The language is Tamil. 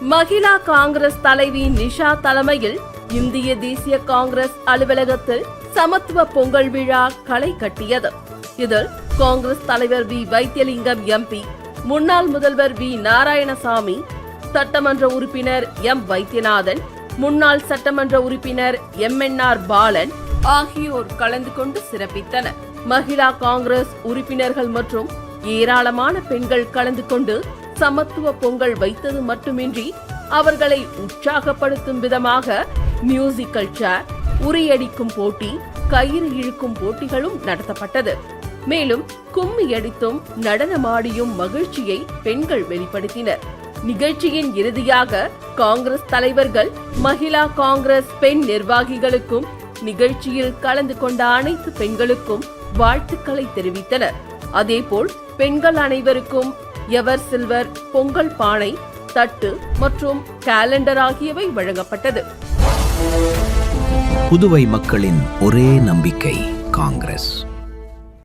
மகிழா காங்கிரஸ் தலைவி நிஷா தலைமையில் இந்திய தேசிய காங்கிரஸ் அலுவலகத்தில் சமத்துவ பொங்கல் விழா களை கட்டியது. இதில் காங்கிரஸ் தலைவர் வி வைத்தியலிங்கம் எம்பி, முன்னாள் முதல்வர் வி நாராயணசாமி, சட்டமன்ற உறுப்பினர் எம் வைத்தியநாதன், முன்னாள் சட்டமன்ற உறுப்பினர் எம்என்ஆர் பாலன் ஆகியோர் கலந்து கொண்டு சிறப்பித்தனர். மகிழா காங்கிரஸ் உறுப்பினர்கள் மற்றும் ஏராளமான பெண்கள் கலந்து கொண்டு சமத்துவ பொங்கல் வைத்தது மட்டுமின்றி அவர்களை உற்சாகப்படுத்தும் விதமாக மியூசிக்கல் சேர், உரியடிக்கும் போட்டி, கயிறு இழுக்கும் போட்டிகளும் நடத்தப்பட்டது. மேலும் கும்மி அடித்தும் நடனமாடியும் மகிழ்ச்சியை பெண்கள் வெளிப்படுத்தினர். நிகழ்ச்சியின் இறுதியாக காங்கிரஸ் தலைவர்கள் மகிழா காங்கிரஸ் பெண் நிர்வாகிகளுக்கும் நிகழ்ச்சியில் கலந்து கொண்ட அனைத்து பெண்களுக்கும் வாழ்த்துக்களை தெரிவித்தனர். அதேபோல் பெண்கள் அனைவருக்கும் எவர் சில்வர், பொங்கல் பானை, தட்டு மற்றும் காலண்டர் ஆகியவை வழங்கப்பட்டது. புதுவை மக்களின் ஒரே நம்பிக்கை காங்கிரஸ்.